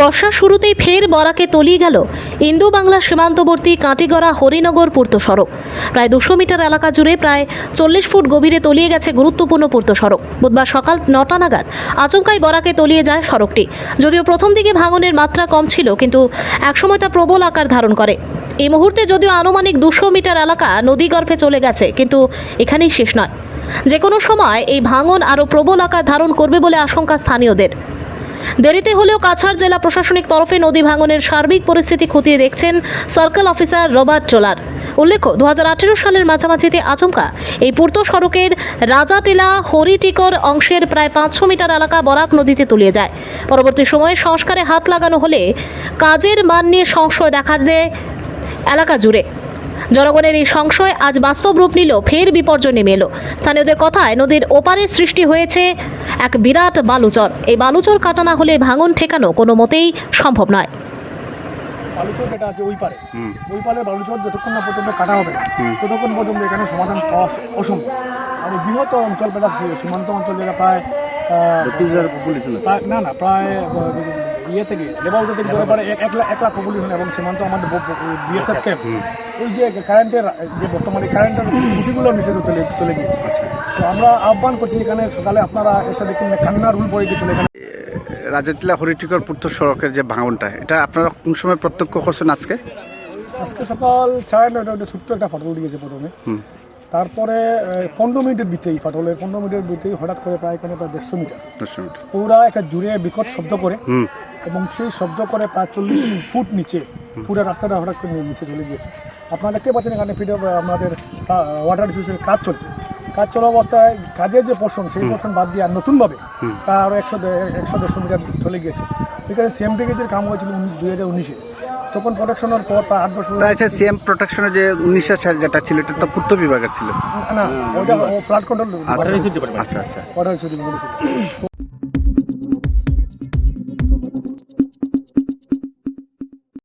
বর্ষার শুরুতেই ফের বরাকে তলিয়ে গেল ইন্দো বাংলা সীমান্তবর্তী কাটিগড়া হরিনগর পূর্ত সড়ক। প্রায় 200 মিটার এলাকা জুড়ে প্রায় 40 ফুট গভীরে তলিয়ে গেছে গুরুত্বপূর্ণ পূর্ত সড়ক। বুধবার সকাল 9টা নাগাদ আচমকাই বরাকে তলিয়ে যায় সড়কটি। যদিও প্রথম দিকে ভাঙনের মাত্রা কম ছিল, কিন্তু একসময় তা প্রবল আকার ধারণ করে। এই মুহূর্তে যদিও আনুমানিক 200 মিটার এলাকা নদীগর্ভে চলে গেছে, কিন্তু এখানেই শেষ নয়। যে কোনো সময় এই ভাঙন আরও প্রবল আকার ধারণ করবে বলে আশঙ্কা স্থানীয়দের। দেরিতে হলেও কাছাড় জেলা প্রশাসনিক তরফে নদী ভাঙনের সার্বিক পরিস্থিতি খতিয়ে দেখছেন সার্কেল অফিসার রবার্ট ট্রলার। উল্লেখ্য, 2018 সালের মাঝামাঝিতে আচমকা এই পূর্ত সড়কের রাজাটিলা হরিটিকর অংশের প্রায় 500 মিটার এলাকা বরাক নদীতে তলিয়ে যায়। পরবর্তী সময়ে সংস্কারে হাত লাগানো হলে কাজের মান নিয়ে সংশয় দেখা দেয় এলাকা জুড়ে। জনগণের এই সংশয় আজ বাস্তব রূপ নিল, ফের বিপর্যয় নেমে এলো। স্থানীয়দের কথায় নদীর ওপারে সৃষ্টি হয়েছে এক বিরাট বালুচর। এই বালুচর কাটা না হলে ভাঙন ঠেকানো কোনো মতেই সম্ভব নয়। বালুচর যেটা আছে ওই পারে বালুচর যতক্ষণ না পর্যন্ত কাটা হবে ততক্ষণ পর্যন্ত এখানে সমাধান পাওয়া অসম্ভব। আর এই বৃহৎ অঞ্চল যেটা সীমান্ত অঞ্চল যেটা প্রায় প্রায় ইয়ে থেকে লেবাউটা থেকে ধরে পারে 1 লাখ পপুলেশন, এবং সীমান্ত আমাদের বিএসএফ ক্যাম্প, ওই যে কারেন্টের যে বর্তমানে কারেন্টের খুঁটিগুলো নিচে চলে গিয়েছে। তো আমরা আহ্বান করছি এখানে সকালে আপনারা এসে দেখুন কান্নার রুল পড়ে গিয়েছিল এখানে। রাজাটিলা হরিটিকর পূর্ত সড়কের যে ভাঙনটা, এটা আপনারা কোন সময় প্রত্যক্ষ করছেন? আজকে সকাল 9:30 ছোট্ট একটা ফাটল দিয়েছে প্রথমে, তারপরে 15 মিনিটের ভিতরেই ফাটলের 15 মিনিটের ভিতরেই হঠাৎ করে প্রায় 150 মিটার পুরা একটা জুড়ে বিকট শব্দ করে, এবং সেই শব্দ করে প্রায় 40 ফুট নিচে পুরো রাস্তাটা হঠাৎ করে নিচে চলে গিয়েছে। আপনারা দেখতে পাচ্ছেন এখানে আমাদের ওয়াটার রিসোর্সের কাজ চলছে। কাজ চলা অবস্থায় কাজের যে পোর্শন, সেই পোর্শন বাদ দিয়ে আর নতুনভাবে তা আরও 100-150 মিটার চলে গিয়েছে। এখানে সিএম প্যাকেজের কাম হয়েছিল 2019-এ, তখন প্রোটেকশনের পর প্রায় 8-10 বছর। আচ্ছা, সিএম প্রোটেকশনের যে 1900 যেটা ছিল, এটা তো পূর্ত বিভাগের ছিল না, ওইটা ফ্লাড কন্ট্রোল আচ্ছা। Water resource department. আচ্ছা, ওয়াটার রিসোর্স ডিপার্টমেন্ট।